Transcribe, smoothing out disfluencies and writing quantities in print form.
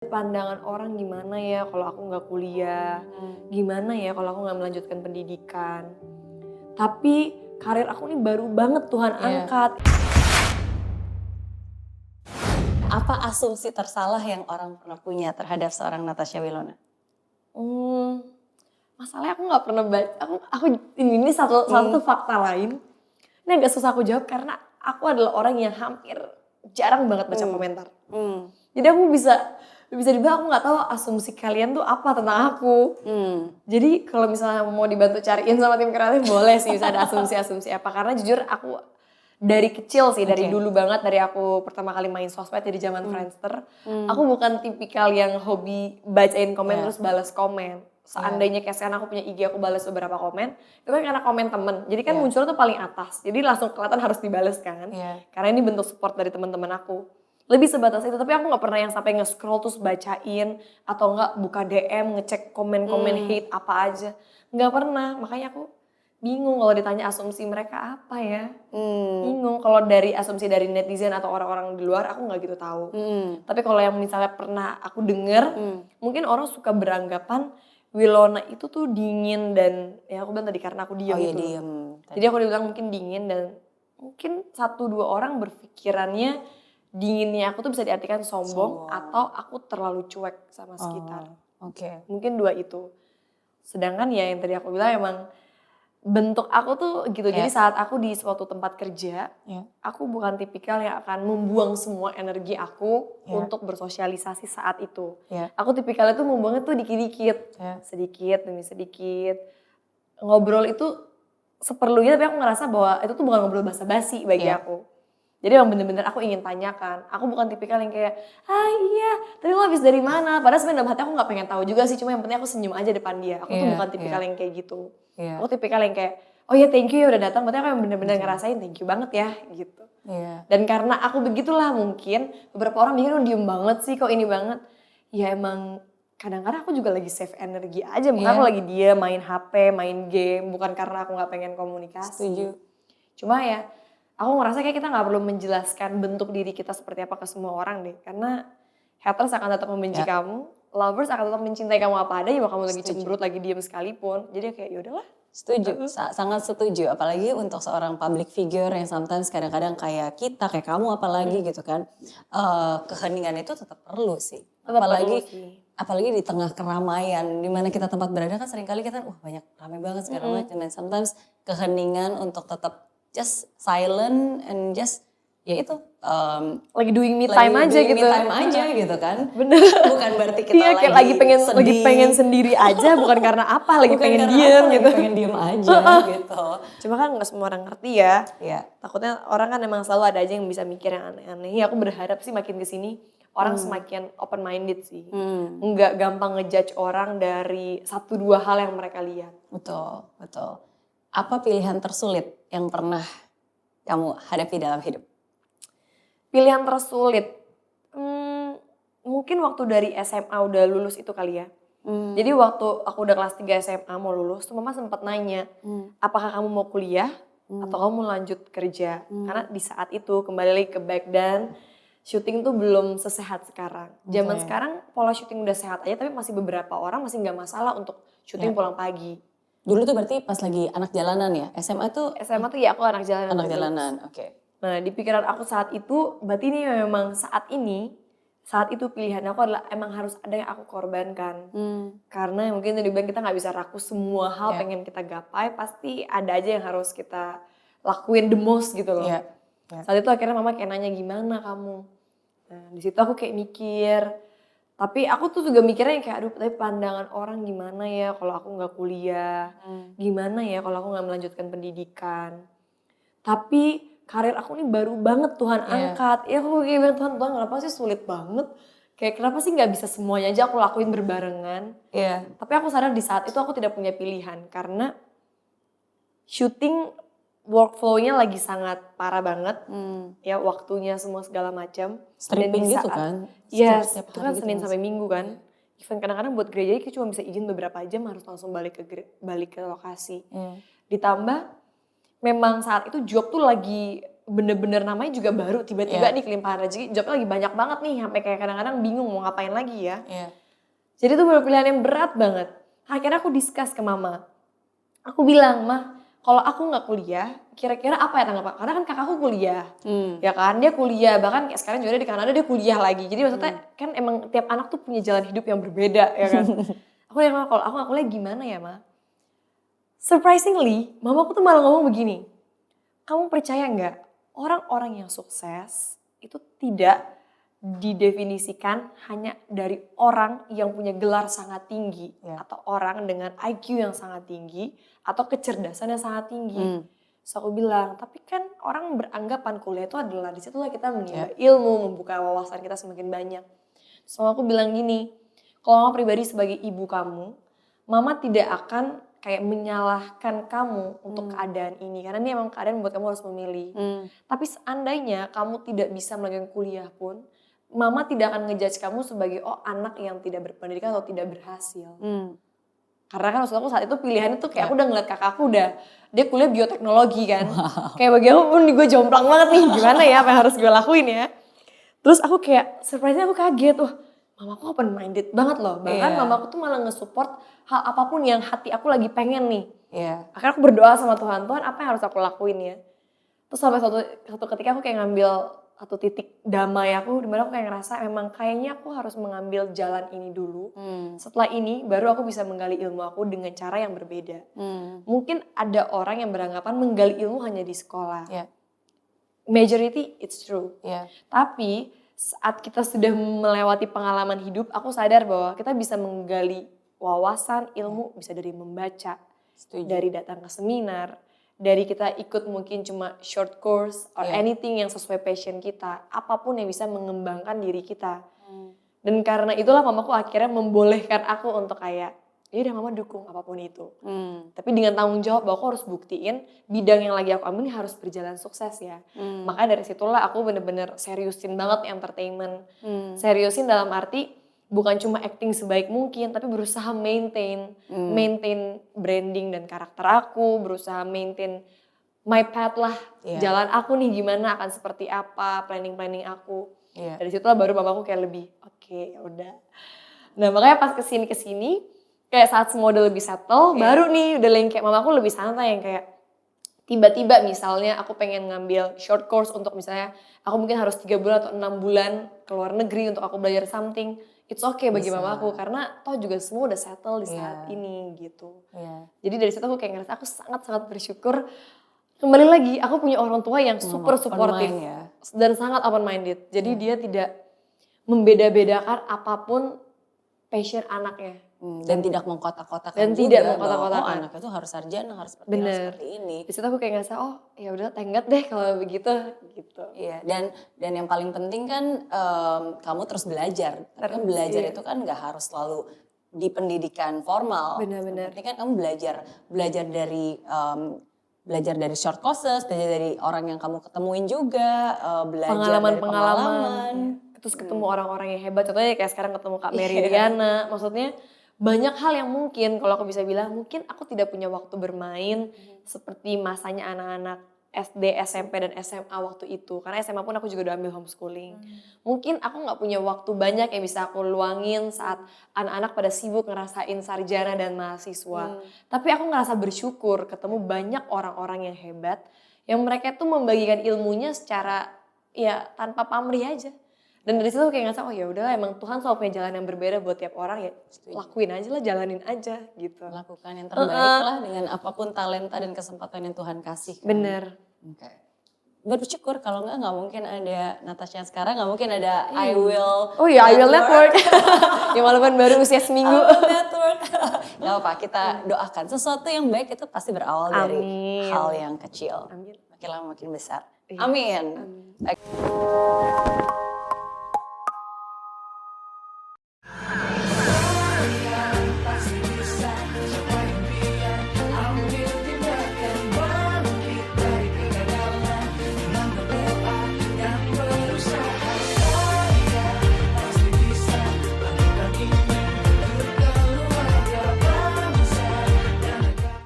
Pandangan orang gimana ya kalau aku nggak kuliah, gimana ya kalau aku nggak melanjutkan pendidikan. Tapi karir aku nih baru banget Tuhan angkat. Apa asumsi tersalah yang orang pernah punya terhadap seorang Natasha Wilona? Masalahnya aku nggak pernah baca, aku ini satu fakta lain. Ini agak susah aku jawab karena aku adalah orang yang hampir jarang banget baca komentar. Jadi aku bisa dibilang aku nggak tahu asumsi kalian tuh apa tentang aku. Jadi kalau misalnya mau dibantu cariin sama tim kreatif boleh sih bisa ada asumsi-asumsi apa. Karena jujur aku dari kecil sih, dari dulu banget, dari aku pertama kali main sosmed di zaman Friendster. Aku bukan tipikal yang hobi bacain komen terus balas komen. Seandainya kayak sekarang aku punya IG, aku balas beberapa komen, itu kan karena komen temen. Jadi kan muncul tuh paling atas, jadi langsung kelihatan harus dibales kan. Karena ini bentuk support dari teman-teman aku. Lebih sebatas itu, tapi aku gak pernah yang sampai nge-scroll terus bacain, atau enggak buka DM, ngecek komen-komen hate apa aja. Gak pernah, makanya aku bingung kalau ditanya asumsi mereka apa ya. Bingung, kalau dari asumsi dari netizen atau orang-orang di luar aku gak gitu tahu. Tapi kalau yang misalnya pernah aku denger, mungkin orang suka beranggapan Wilona itu tuh dingin dan ya aku bilang tadi karena aku diem gitu. diem. Jadi aku dibilang mungkin dingin dan mungkin 1-2 orang berpikirannya dinginnya aku tuh bisa diartikan sombong atau aku terlalu cuek sama sekitar. Mungkin 2 itu. Sedangkan ya yang tadi aku bilang emang bentuk aku tuh gitu. Jadi saat aku di suatu tempat kerja, aku bukan tipikal yang akan membuang semua energi aku untuk bersosialisasi saat itu. Aku tipikalnya tuh membuangnya tuh dikit-dikit, sedikit demi sedikit. Ngobrol itu seperlunya, tapi aku ngerasa bahwa itu tuh bukan ngobrol basa-basi bagi aku. Jadi emang bener-bener aku ingin tanyakan. Aku bukan tipikal yang kayak, iya, tadi lo habis dari mana? Padahal sebenarnya dalam hati aku gak pengen tahu juga sih, cuma yang penting aku senyum aja depan dia. Aku tuh bukan tipikal yang kayak gitu. Aku tipikal yang kayak, oh ya thank you ya udah datang. Berarti aku yang bener-bener ngerasain thank you banget ya gitu. Dan karena aku begitulah mungkin, beberapa orang mikir diem banget sih kok ini banget. Ya emang kadang-kadang aku juga lagi save energi aja. Makanya aku lagi dia main HP, main game. Bukan karena aku gak pengen komunikasi. Setuju. Cuma ya aku ngerasa kayak kita gak perlu menjelaskan bentuk diri kita seperti apa ke semua orang deh. Karena haters akan tetap membenci kamu, lovers akan tetap mencintai kamu apa adanya, mau kamu lagi cemberut, lagi diem sekalipun. Jadi kayak yaudahlah. Setuju, sangat setuju. Apalagi untuk seorang public figure yang sometimes kadang-kadang kayak kita, kayak kamu apalagi gitu kan. Keheningan itu tetap perlu sih. Apalagi di tengah keramaian, dimana kita tempat berada kan seringkali kita banyak ramai banget segala macam. Dan sometimes keheningan untuk tetap just silent and just ya itu lagi doing me time aja gitu. Me time aja gitu kan. Bener. Bukan berarti kita kayak lagi pengen sendiri aja, bukan karena apa, lagi pengen diem gitu. Pengen diem aja gitu. Cuma kan gak semua orang ngerti ya. Iya. Takutnya orang kan emang selalu ada aja yang bisa mikir yang aneh-aneh. Ya aku berharap sih makin kesini orang semakin open minded sih. Nggak gampang ngejudge orang dari 1-2 hal yang mereka lihat. Betul, betul. Apa pilihan tersulit yang pernah kamu hadapi dalam hidup? Pilihan tersulit, mungkin waktu dari SMA udah lulus itu kali ya. Jadi waktu aku udah kelas 3 SMA mau lulus, tuh mama sempat nanya, apakah kamu mau kuliah atau kamu mau lanjut kerja? Karena di saat itu kembali lagi ke back then, syuting tuh belum sesehat sekarang. Zaman sekarang pola syuting udah sehat aja, tapi masih beberapa orang masih nggak masalah untuk syuting pulang pagi. Dulu tuh berarti pas lagi anak jalanan ya? SMA tuh ya aku anak jalanan. Anak jalanan, oke. Nah di pikiran aku saat itu, berarti ini memang saat itu pilihan aku adalah emang harus ada yang aku korbankan. Karena mungkin tadi bilang kita gak bisa rakus semua hal pengen kita gapai, pasti ada aja yang harus kita lakuin the most gitu loh. Saat itu akhirnya mama kayak nanya gimana kamu. Nah disitu aku kayak mikir, tapi aku tuh juga mikirnya kayak aduh tapi pandangan orang gimana ya kalau aku gak kuliah. Gimana ya kalau aku gak melanjutkan pendidikan. Tapi karir aku nih baru banget Tuhan angkat. Ya aku kayak bilang Tuhan kenapa sih sulit banget. Kayak kenapa sih gak bisa semuanya aja aku lakuin berbarengan. Tapi aku sadar di saat itu aku tidak punya pilihan. Karena syuting workflow-nya lagi sangat parah banget. Ya waktunya semua segala macam. Stripping gitu kan? Yes, itu kan Senin sampai Minggu kan. Even kadang-kadang buat gereja kita cuma bisa izin beberapa jam harus langsung balik ke lokasi. Ditambah memang saat itu job tuh lagi bener-bener namanya juga baru, tiba-tiba Iya. nih kelimpahan rezeki, jobnya lagi banyak banget nih, sampai kayak kadang-kadang bingung mau ngapain lagi ya. Iya. Jadi itu bener pilihan yang berat banget. Akhirnya aku discuss ke mama. Aku bilang, "Mah, kalau aku nggak kuliah, kira-kira apa ya tanggapan?" Karena kan kakakku kuliah, ya kan, dia kuliah, bahkan kayak sekarang juga di Kanada dia kuliah lagi. Jadi maksudnya kan emang tiap anak tuh punya jalan hidup yang berbeda, ya kan. Aku bilang, kalau aku nggak kuliah gimana ya, Ma? Surprisingly, mamaku tuh malah ngomong begini, "Kamu percaya nggak, orang-orang yang sukses itu tidak didefinisikan hanya dari orang yang punya gelar sangat tinggi atau orang dengan IQ yang sangat tinggi atau kecerdasan yang sangat tinggi." Terus aku bilang, tapi kan orang beranggapan kuliah itu adalah disitulah kita menimba ilmu, membuka wawasan kita semakin banyak. Terus aku bilang gini, kalau mama pribadi sebagai ibu kamu, mama tidak akan kayak menyalahkan kamu untuk keadaan ini. Karena ini emang keadaan membuat kamu harus memilih. Tapi seandainya kamu tidak bisa melanjutkan kuliah pun, mama tidak akan ngejudge kamu sebagai anak yang tidak berpendidikan atau tidak berhasil. Karena kan maksud aku saat itu pilihannya tuh kayak aku udah ngeliat kakakku dia kuliah bioteknologi kan. Kayak bagi aku pun gue jomplang banget nih, gimana ya apa yang harus gue lakuin ya. Terus aku kayak surprise-nya aku kaget, mamaku open minded banget loh. Bahkan mamaku tuh malah nge-support hal apapun yang hati aku lagi pengen nih. Akhirnya aku berdoa sama Tuhan, Tuhan apa yang harus aku lakuin ya. Terus sampai satu ketika aku kayak ngambil satu titik damai aku, dimana aku kayak ngerasa memang kayaknya aku harus mengambil jalan ini dulu. Setelah ini baru aku bisa menggali ilmu aku dengan cara yang berbeda. Mungkin ada orang yang beranggapan menggali ilmu hanya di sekolah. Majority it's true. Tapi saat kita sudah melewati pengalaman hidup, aku sadar bahwa kita bisa menggali wawasan, ilmu, bisa dari membaca, dari datang ke seminar, dari kita ikut mungkin cuma short course or anything yang sesuai passion kita, apapun yang bisa mengembangkan diri kita. Dan karena itulah mamaku akhirnya membolehkan aku untuk kayak, ya udah mama dukung apapun itu. Tapi dengan tanggung jawab bahwa aku harus buktiin bidang yang lagi aku ambil ini harus berjalan sukses ya. Makanya dari situlah aku bener-bener seriusin banget entertainment. Seriusin dalam arti bukan cuma acting sebaik mungkin, tapi berusaha maintain branding dan karakter aku, berusaha maintain my path lah, jalan aku nih gimana, akan seperti apa, planning aku. Dari situlah baru mamaku kayak lebih, oke, ya udah. Nah makanya pas kesini kayak saat semua udah lebih settle, baru nih udah yang kayak mamaku lebih santai yang kayak tiba-tiba misalnya aku pengen ngambil short course untuk misalnya aku mungkin harus 3 bulan atau 6 bulan ke luar negeri untuk aku belajar something. It's okay bagi mamaku karena toh juga semua udah settle di saat ini gitu. Jadi dari situ aku kayak ngerasa aku sangat-sangat bersyukur. Kembali lagi aku punya orang tua yang super supportive dan sangat open minded. Jadi dia tidak membeda-bedakan apapun passion anaknya. Dan tidak mengkotak-kotakan dan juga tidak bahwa mengkotak-kotakan. Anak itu harus sarjana, harus seperti ini. Di situ aku kayak ngerasa ya udah tenggat deh kalau begitu gitu. Iya, dan yang paling penting kan kamu terus belajar. Tapi kan belajar itu kan nggak harus selalu di pendidikan formal. Benar-benar. Penting kan kamu belajar dari short courses, belajar dari orang yang kamu ketemuin juga, belajar dari pengalaman. Terus ketemu orang-orang yang hebat, contohnya kayak sekarang ketemu Kak Mary Riana, maksudnya banyak hal yang mungkin kalau aku bisa bilang mungkin aku tidak punya waktu bermain seperti masanya anak-anak SD, SMP dan SMA waktu itu, karena SMA pun aku juga udah ambil homeschooling. Mungkin aku gak punya waktu banyak yang bisa aku luangin saat anak-anak pada sibuk ngerasain sarjana dan mahasiswa. Tapi aku ngerasa bersyukur ketemu banyak orang-orang yang hebat yang mereka tuh membagikan ilmunya secara ya tanpa pamrih aja. Dan dari situ kayak ngerasa ya udahlah emang Tuhan selalu punya jalan yang berbeda buat tiap orang ya. Lakuin aja lah, jalanin aja gitu. Lakukan yang terbaik lah dengan apapun talenta dan kesempatan yang Tuhan kasih. Kan? Bener. Okay. Bersyukur kalau nggak mungkin ada Natasha sekarang, nggak mungkin ada I Will. Oh iya, I Will Network. Yang walaupun baru usia seminggu. I Will Network. Gak apa, kita doakan sesuatu yang baik itu pasti berawal dari hal yang kecil. Makin lama makin besar. Amin.